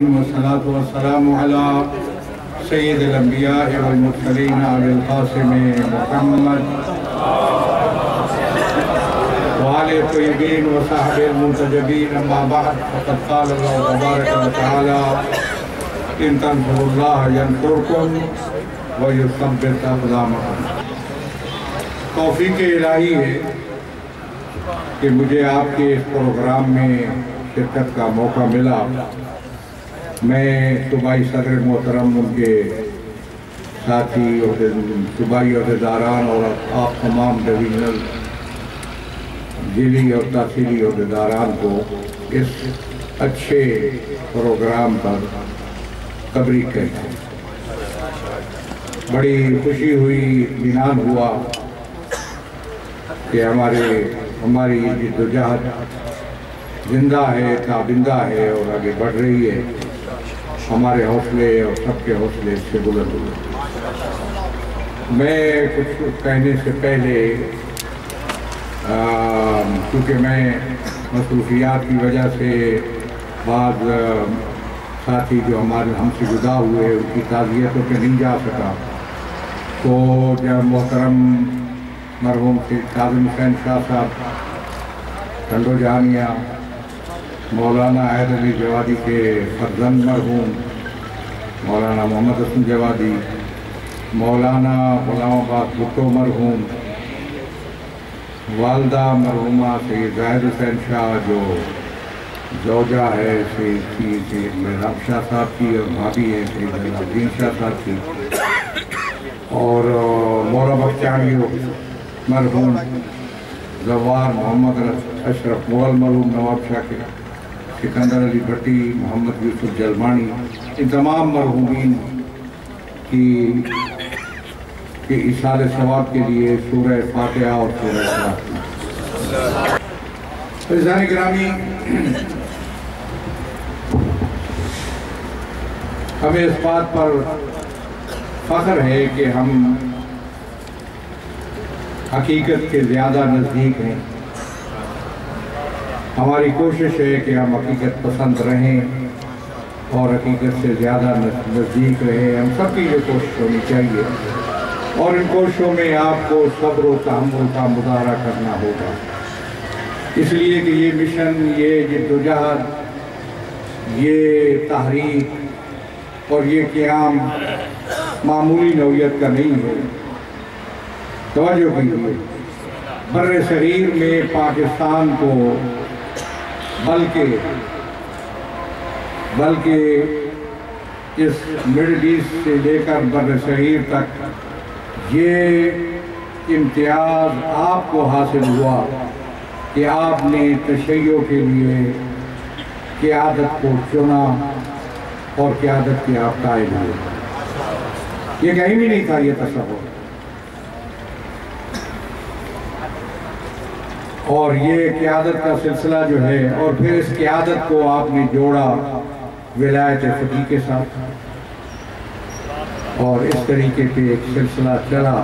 والصلاة والسلام على سيد الأنبياء والمرسلين أبي القاسم محمد وآل الطيبين وصحبه المنتجبين. أما بعد، فقد قال الله تبارك وتعالى: إن تنصروا الله ينصركم ويثبت أقدامكم. توفیق الہی ہے کہ مجھے آپ کے اس پروگرام میں شرکت کا موقع ملا. میں صوبائی صدر محترم، ان کے ساتھی صوبائی عہدیداران اور آپ تمام ڈویژنل ضلعی اور تحصیلی عہدیداران کو اس اچھے پروگرام پر تبریک کہتے ہیں. بڑی خوشی ہوئی، اطمینان ہوا کہ ہماری جدوجہد زندہ ہے، تابندہ ہے اور آگے بڑھ رہی ہے. ہمارے حوصلے اور سب کے حوصلے سے بلند ہوئے. میں کچھ کہنے سے پہلے کیونکہ میں مصروفیات کی وجہ سے بعض ساتھی جو ہم سے جدا ہوئے ان کی تعزیتوں پہ نہیں جا سکا، تو جب محترم مرحوم کاظم حسین شاہ صاحب ٹنڈو جہانیہ، مولانا عید علی جوادی کے فرزند مرحوم مولانا محمد حسن جوادی، مولانا غلام عباس بھٹو مرحوم، والدہ مرحومہ سید زاہد حسین شاہ جو زوجہ ہے سید محراب شاہ صاحب کی اور بھابھی ہے سید الدین شاہ صاحب کی، اور مولا بخشانی مرحوم، زوار محمد اشرف مغل مرحوم نواب شاہ کے، سکندر علی بھٹی، محمد یوسف جلمانی، ان تمام مرحومین کی ایصال ثواب کے لیے سورہ فاتحہ اور سورہ اخلاص. عزیزان گرامی، ہمیں اس بات پر فخر ہے کہ ہم حقیقت کے زیادہ نزدیک ہیں. ہماری کوشش ہے کہ ہم حقیقت پسند رہیں اور حقیقت سے زیادہ نزدیک رہیں. ہم سب کی یہ کوشش ہونی چاہیے اور ان کوششوں میں آپ کو صبر و تحمل کا مظاہرہ کرنا ہوگا، اس لیے کہ یہ مشن، یہ جدوجہد، یہ تحریک اور یہ قیام معمولی نوعیت کا نہیں ہے. توجہ کیجیے، بر صغیر میں پاکستان کو بلکہ اس مڈل ایسٹ سے لے کر بر صغیر تک یہ امتیاز آپ کو حاصل ہوا کہ آپ نے تشیع کے لیے قیادت کو چنا اور قیادت کے آپ قائل ہوئے. یہ کہیں بھی نہیں تھا یہ تصور، اور یہ قیادت کا سلسلہ جو ہے، اور پھر اس قیادت کو آپ نے جوڑا ولایت فقیہ کے ساتھ، اور اس طریقے پہ ایک سلسلہ چلا.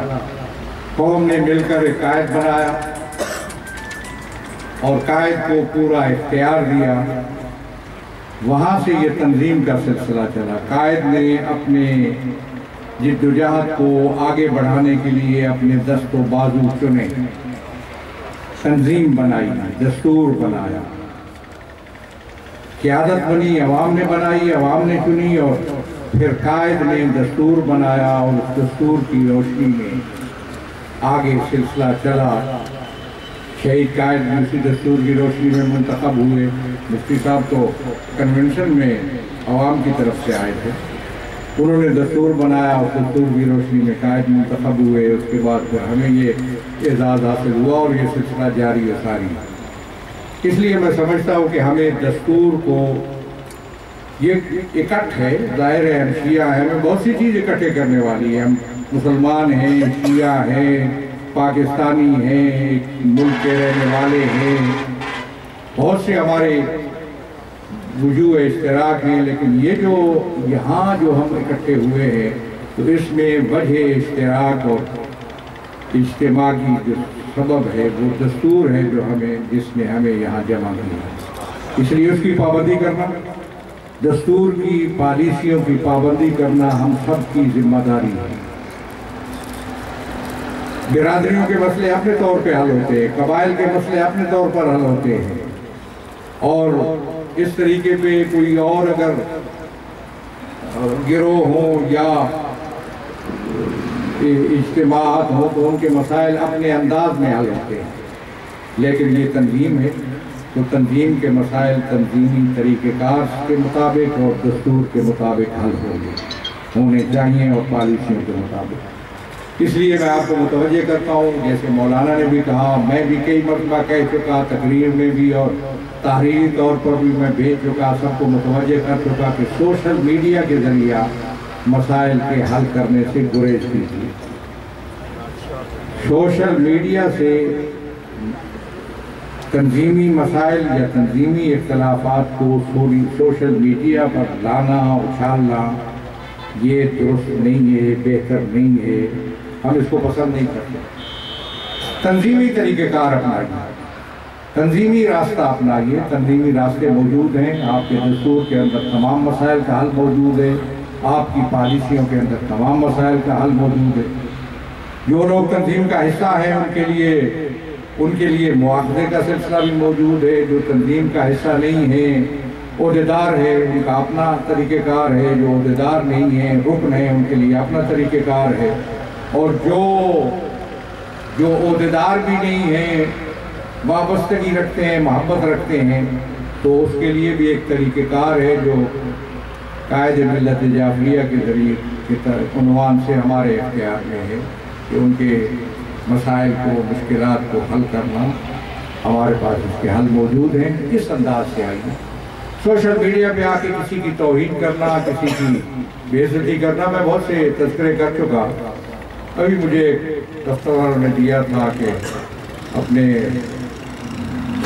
قوم نے مل کر ایک قائد بنایا اور قائد کو پورا اختیار دیا. وہاں سے یہ تنظیم کا سلسلہ چلا. قائد نے اپنے جدوجہد کو آگے بڑھانے کے لیے اپنے دست و بازو چنے، تنظیم بنائی، دستور بنایا. قیادت بنی، عوام نے بنائی، عوام نے چنی، اور پھر قائد نے دستور بنایا اور اس دستور کی روشنی میں آگے سلسلہ چلا. شہید قائد بھی اسی دستور کی روشنی میں منتخب ہوئے. مفتی صاحب تو کنونشن میں عوام کی طرف سے آئے تھے، انہوں نے دستور بنایا اور دستور کی روشنی میں قائد منتخب ہوئے. اس کے بعد پھر ہمیں یہ اعزاز حاصل ہوا اور یہ سلسلہ جاری و ساری. اس لیے میں سمجھتا ہوں کہ ہمیں دستور کو، یہ اکٹھ ہے، ظاہر ہے ہم شیعہ ہیں، ہمیں بہت سی چیز اکٹھے کرنے والی ہے. ہم مسلمان ہیں، شیعہ ہیں، پاکستانی ہیں، ملک کے رہنے والے ہیں، بہت سے ہمارے وجوہ اشتراک ہیں، لیکن یہ جو یہاں جو ہم اکٹھے ہوئے ہیں تو اس میں وجہ اشتراک اور اجتماع کی جو سبب ہے وہ دستور ہے جس نے ہمیں یہاں جمع کیا. اس لیے اس کی پابندی کرنا دستور کی پالیسیوں کی پابندی کرنا ہم سب کی ذمہ داری ہے۔ برادریوں کے مسئلے اپنے طور پہ حل ہوتے ہیں، قبائل کے مسئلے اپنے طور پر حل ہوتے ہیں، اور اس طریقے پہ کوئی اور اگر گروہ ہوں یا اجتماعات ہوں تو ان کے مسائل اپنے انداز میں حل ہوتے ہیں، لیکن یہ تنظیم ہے تو تنظیم کے مسائل تنظیمی طریقہ کار کے مطابق اور دستور کے مطابق حل ہونے چاہیے اور پالیسیوں کے مطابق۔ اس لیے میں آپ کو متوجہ کرتا ہوں، جیسے مولانا نے بھی کہا، میں بھی کئی مرتبہ کہہ چکا، تقریر میں بھی اور تحریری طور پر بھی میں بھیج چکا، سب کو متوجہ کر چکا کہ سوشل میڈیا کے ذریعہ مسائل کے حل کرنے سے گریز کیجیے۔ سوشل میڈیا سے تنظیمی مسائل یا تنظیمی اختلافات کو سوشل میڈیا پر لانا، اچھالنا، یہ درست نہیں ہے، بہتر نہیں ہے، ہم اس کو پسند نہیں کرتے۔ تنظیمی طریقہ کار اپنائیے، تنظیمی راستہ اپنائیے، تنظیمی راستے موجود ہیں، آپ کے دستور کے اندر تمام مسائل کا حل موجود ہے، آپ کی پالیسیوں کے اندر تمام مسائل کا حل موجود ہے۔ جو لوگ تنظیم کا حصہ ہیں ان کے لیے مواخذے کا سلسلہ بھی موجود ہے، جو تنظیم کا حصہ نہیں ہے، عہدیدار ہے، ان کا اپنا طریقہ کار ہے، جو عہدیدار نہیں ہیں، رکن ہیں، ان کے لیے اپنا طریقہ کار ہے، اور جو عہدیدار بھی نہیں ہیں، وابستگی رکھتے ہیں، محبت رکھتے ہیں، تو اس کے لیے بھی ایک طریقہ کار ہے جو قائد ملت جعفریہ کے ذریعے کے عنوان سے ہمارے اختیار میں ہے کہ ان کے مسائل کو، مشکلات کو حل کرنا، ہمارے پاس اس کے حل موجود ہیں۔ اس انداز سے آئیے۔ سوشل میڈیا پہ آ کے کسی کی توہین کرنا، کسی کی بے عزتی کرنا، میں بہت سے تذکرے کر چکا۔ ابھی مجھے دفتر والوں نے دیا تھا کہ اپنے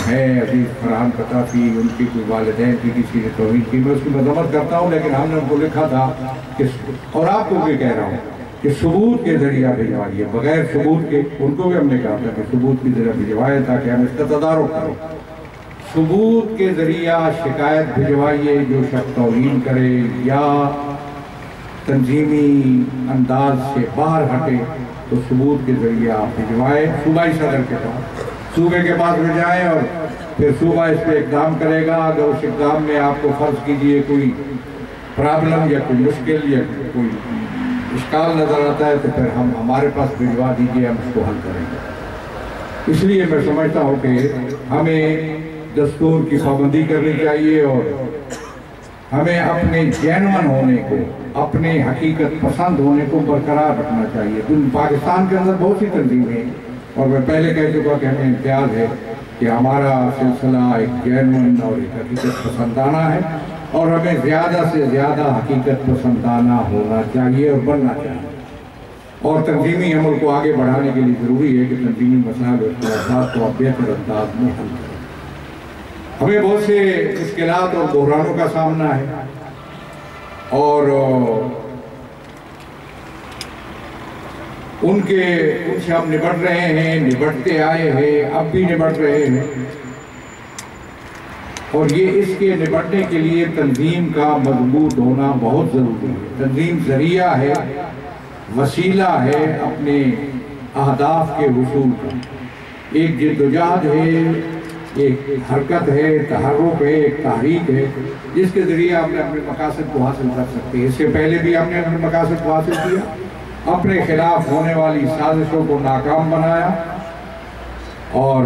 ہیں عزیز فرحان قطافی، ان کی کوئی والدین کی کسی نے توہین کی، میں اس کی مذمت کرتا ہوں، لیکن ہم نے ان کو لکھا تھا کہ، اور آپ کو بھی کہہ رہا ہوں کہ ثبوت کے ذریعہ بھجوائیے، بغیر ثبوت کے، ان کو بھی ہم نے کہا تھا کہ ثبوت کے ذریعہ بھجوائے تاکہ ہم اس کا تدارک کریں۔ ثبوت کے ذریعہ شکایت بھجوائیے، جو شخص توہین کرے یا تنظیمی انداز سے باہر ہٹے تو ثبوت کے ذریعہ بھجوائے صوبائی صدر کے پاس، صوبے کے پاس بھیجائیں، اور پھر صوبہ اس پہ اقدام کرے گا۔ اگر اس اقدام میں آپ کو فرض کیجئے کوئی پرابلم یا کوئی مشکل یا کوئی اشکال نظر آتا ہے تو پھر ہمارے پاس بھجوا دیجئے، ہم اس کو حل کریں گے۔ اس لیے میں سمجھتا ہوں کہ ہمیں دستور کی پابندی کرنی چاہیے، اور ہمیں اپنے جینون ہونے کو، اپنے حقیقت پسند ہونے کو برقرار رکھنا چاہیے۔ پاکستان کے اندر بہت سی تنظیمیں ہیں، اور میں پہلے کہہ چکا کہ ہمیں امتیاز ہے کہ ہمارا سلسلہ ایک جینون اور ایک حقیقت پسندانہ ہے، اور ہمیں زیادہ سے زیادہ حقیقت پسندانہ ہونا چاہیے اور بننا چاہیے۔ اور تنظیمی عمل کو آگے بڑھانے کے لیے ضروری ہے کہ تنظیمی مسائل اور اختلافات کو بہتر انداز میں حل کریں۔ ہمیں بہت سے مشکلات اور بحرانوں کا سامنا ہے، اور ان سے ہم نبٹ رہے ہیں، نبٹتے آئے ہیں، اب بھی نبٹ رہے ہیں، اور یہ اس کے نبٹنے کے لیے تنظیم کا مضبوط ہونا بہت ضروری ہے۔ تنظیم ذریعہ ہے، وسیلہ ہے اپنے اہداف کے حصول کا، ایک جدوجہد ہے، ایک حرکت ہے، تحرک ہے، ایک تحریک ہے، جس کے ذریعے ہم نے اپنے مقاصد کو حاصل کر سکتے ہیں۔ اس سے پہلے بھی ہم نے اپنے مقاصد کو حاصل کیا، اپنے خلاف ہونے والی سازشوں کو ناکام بنایا، اور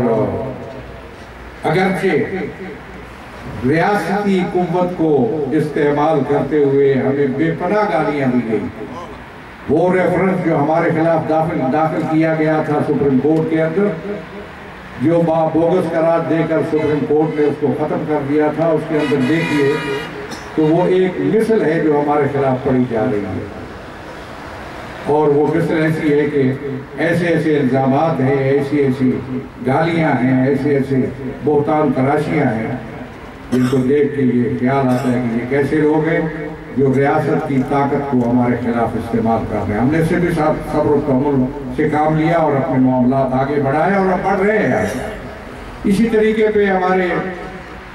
اگرچہ ریاستی قوت کو استعمال کرتے ہوئے ہمیں بے پناہ گالیاں دی گئی۔ وہ ریفرنس جو ہمارے خلاف داخل کیا گیا تھا سپریم کورٹ کے اندر، جو بوگس قرار دے کر سپریم کورٹ نے اس کو ختم کر دیا تھا، اس کے اندر دیکھیے تو وہ ایک مثل ہے جو ہمارے خلاف پڑھی جا رہی ہے، اور وہ مثل ایسی ہے کہ ایسے ایسے الزامات ہیں، ایسی ایسی گالیاں ہیں، ایسے ایسے بہتان تراشیاں ہیں، جن کو دیکھ کے یہ خیال آتا ہے کہ یہ کیسے لوگ ہیں جو ریاست کی طاقت کو ہمارے خلاف استعمال کر رہے ہیں۔ ہم نے اس سے بھی صبر و تحمل سے کام لیا اور اپنے معاملات آگے بڑھائے، اور اب بڑھ رہے ہیں۔ اسی طریقے پہ ہمارے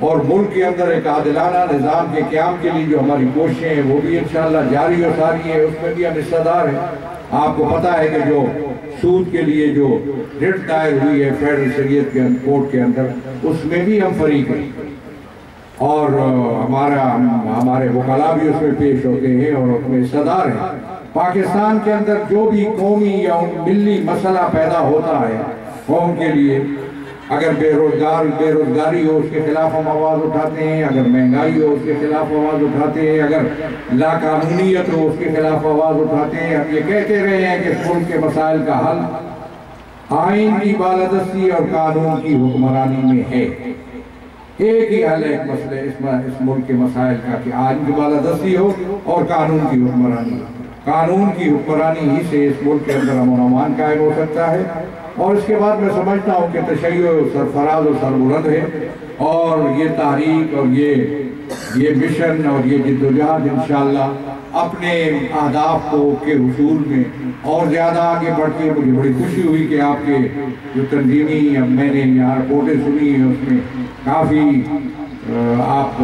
اور ملک کے اندر ایک عادلانہ نظام کے قیام کے لیے جو ہماری کوششیں ہیں وہ بھی انشاءاللہ جاری و ساری ہیں، اس میں بھی ہم حصہ دار ہیں۔ آپ کو پتہ ہے کہ جو سود کے لیے جو رٹ دائر ہوئی ہے فیڈرل شریعت کے کورٹ کے اندر، اس میں بھی ہم فریق ہیں، اور ہمارے وکلاء بھی اس میں پیش ہوتے ہیں اور اس میں حصہ دار ہیں۔ پاکستان کے اندر جو بھی قومی یا ملی مسئلہ پیدا ہوتا ہے قوم کے لیے، اگر بے روزگاری ہو اس کے خلاف ہم آواز اٹھاتے ہیں، اگر مہنگائی ہو اس کے خلاف آواز اٹھاتے ہیں، اگر لاقانونیت ہو اس کے خلاف آواز اٹھاتے ہیں۔ ہم یہ کہتے رہے ہیں کہ ملک کے مسائل کا حل آئین کی بالادستی اور قانون کی حکمرانی میں ہے۔ ایک ہی حل ہے ایک مسئلہ اس ملک کے مسائل کا کہ آئین کی بالادستی ہو اور قانون کی حکمرانی ہو۔ قانون کی حکمرانی ہی سے اس ملک کے اندر امن و امان قائم ہو سکتا ہے، اور اس کے بعد میں سمجھتا ہوں کہ تشیع سرفراز و سربلند ہے، اور یہ تحریک اور یہ مشن اور یہ جدوجہد انشاءاللہ اپنے اہداف کے حصول میں اور زیادہ آگے بڑھ کے، مجھے بڑی خوشی ہوئی کہ آپ کے جو تنظیمی میں نے یہاں رپورٹیں سنی ہیں اس میں کافی آپ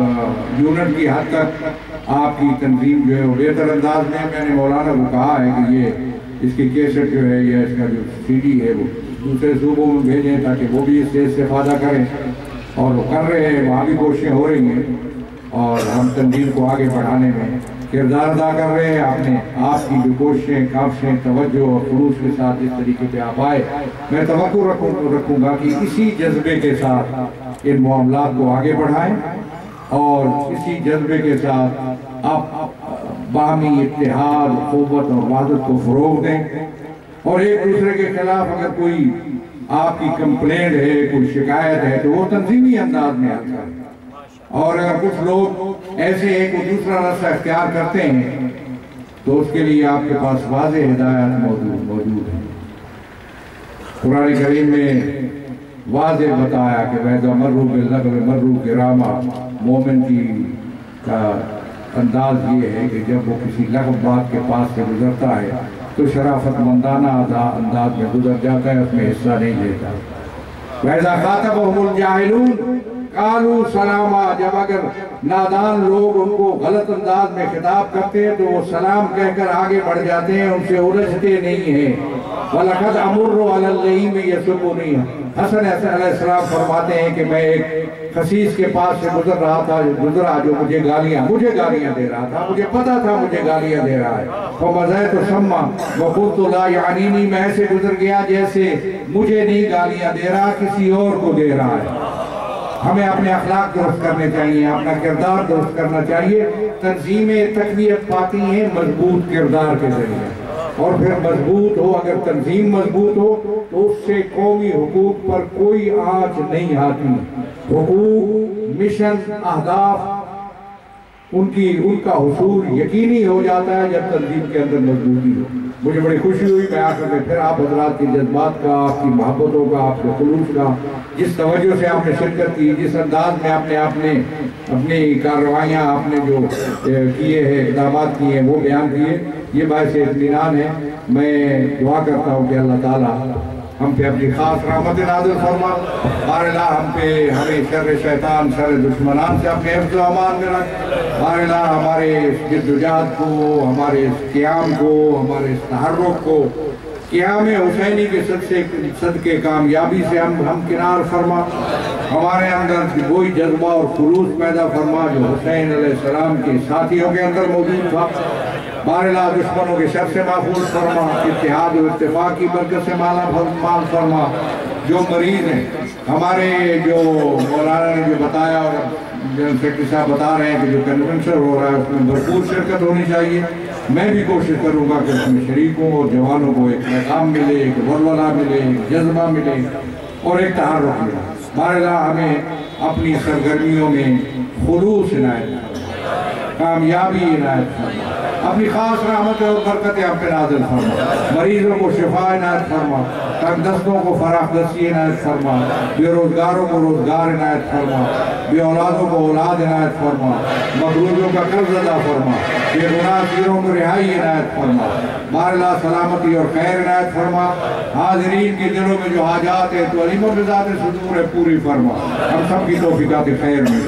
یونٹ کی حد تک آپ کی تنظیم جو ہے وہ بہتر انداز میں نے مولانا کو کہا ہے کہ یہ اس کی کیسٹ جو ہے یا اس کا جو سی ڈی ہے وہ دوسرے صوبوں میں بھیجیں تاکہ وہ بھی اس سے استفادہ کریں، اور وہ کر رہے ہیں، وہاں بھی کوششیں ہو رہی ہیں، اور ہم تنظیم کو آگے بڑھانے میں کردار ادا کر رہے ہیں۔ آپ کی جو کوششیں، کاوشیں، توجہ اور خلوص کے ساتھ اس طریقے پہ آپ آئے، میں توقع رکھوں گا کہ اسی جذبے کے ساتھ ان معاملات کو آگے بڑھائیں، اور اسی جذبے کے ساتھ آپ باہمی اتحاد، قوت اور وحدت کو فروغ دیں، اور ایک دوسرے کے خلاف اگر کوئی آپ کی کمپلینٹ ہے، کوئی شکایت ہے تو وہ تنظیمی انداز میں آتا ہے، اور اگر کچھ لوگ ایسے ہیں کوئی دوسرا راستہ اختیار کرتے ہیں تو اس کے لیے آپ کے پاس واضح ہدایات موجود ہیں۔ قرآن کریم میں واضح بتایا کہ وَإِذَا مَرُّوا بِاللَّغْوِ مَرُّوا كِرَامًا، مومن کی کا انداز یہ ہے کہ جب وہ کسی لغو بات کے پاس سے گزرتا ہے تو شرافت مندانہ انداز میں گزر جاتا ہے، اس میں حصہ نہیں لیتا۔ وَإِذَا خَاطَبَهُمُ الْجَاهِلُونَ قَالُوا سَلَامًا، جب اگر نادان لوگ ان کو غلط انداز میں خطاب کرتے ہیں تو وہ سلام کہہ کر آگے بڑھ جاتے ہیں، ان سے الجھتے نہیں ہیں۔ وَلَقَدْ أَمُرُّ عَلَى الَّذِينَ يَسُبُّونَ، حسن علیہ السلام فرماتے ہیں کہ میں ایک خسیس کے پاس سے گزرا جو مجھے گالیاں دے رہا تھا، مجھے پتا تھا مجھے گالیاں دے رہا ہے۔ فَمَزَيْتُ ثَمَّ وَقُلْتُ لَا يَعْنِينِي، میں ایسے گزر گیا جیسے مجھے نہیں گالیاں دے رہا، کسی اور کو دے رہا ہے۔ ہمیں اپنے اخلاق درست کرنے چاہیے، اپنا کردار درست کرنا چاہیے۔ تنظیمیں تقویت پاتی ہیں مضبوط کردار کے ذریعے، اور پھر مضبوط ہو، اگر تنظیم مضبوط ہو تو اس سے قومی حقوق پر کوئی آنچ نہیں آتی۔ حقوق، مشن، اہداف ان کا حصول یقینی ہو جاتا ہے جب تنظیم کے اندر مضبوطی ہو۔ مجھے بڑی خوشی ہوئی میں آخر میں پھر آپ حضرات کے جذبات کا، آپ کی محبتوں کا، آپ کے خلوص کا، جس توجہ سے آپ نے شرکت کی، جس انداز میں آپ نے اپنی کارروائیاں آپ نے جو کیے ہیں، اقدامات کیے ہیں، وہ بیان کیے، یہ باعث اطمینان ہے۔ میں دعا کرتا ہوں کہ اللہ تعالیٰ ہم پہ اپنی خاص رحمت نازل فرما، باراللہ ہمیں شر شیطان، شر دشمنان سے اپنے حفظ و امان میں رکھ، باراللہ ہمارے اس جدوجہد کو، ہمارے اس قیام کو، ہمارے اس تحرک کو قیام حسینی کے صدقے کامیابی سے ہم کنار فرما، ہمارے اندر وہی جذبہ اور خلوص پیدا فرما جو حسین علیہ السلام کے ساتھیوں کے اندر موجود تھا، باراللہ دشمنوں کے شر سے محفوظ فرما، اتحاد و اتفاق کی برکت سے مال فرما۔ جو مریض ہیں ہمارے، جو مولانا نے جو بتایا اور جنرل سیکرٹری صاحب بتا رہے ہیں کہ جو کنونشن ہو رہا ہے اس میں بھرپور شرکت ہونی چاہیے، میں بھی کوشش کروں گا کہ اس میں شریکوں اور جوانوں کو ایک پیغام ملے، ایک ولولہ ملے، ایک جذبہ ملے اور ایک تحرک ملے۔ باراللہ ہمیں اپنی سرگرمیوں میں خلوص عنایت فرما، کامیابی عنایت فرما، اپنی خاص رحمت اور برکتیں ہم پہ نازل فرما، مریضوں کو شفا عنایت فرما، تنگ دستوں کو فراخ دستی عنایت فرما، بے روزگاروں کو روزگار عنایت فرما، بے اولادوں کو اولاد عنایت فرما، مقروضوں کا قرض ادا فرما، بے گناہ اسیروں کو رہائی عنایت فرما، بارلا سلامتی اور خیر عنایت فرما، حاضرین کے دلوں میں جو حاجات ہیں تو علیم و بذات صدور ہے پوری فرما، ہم سب کی توفیقات خیر میں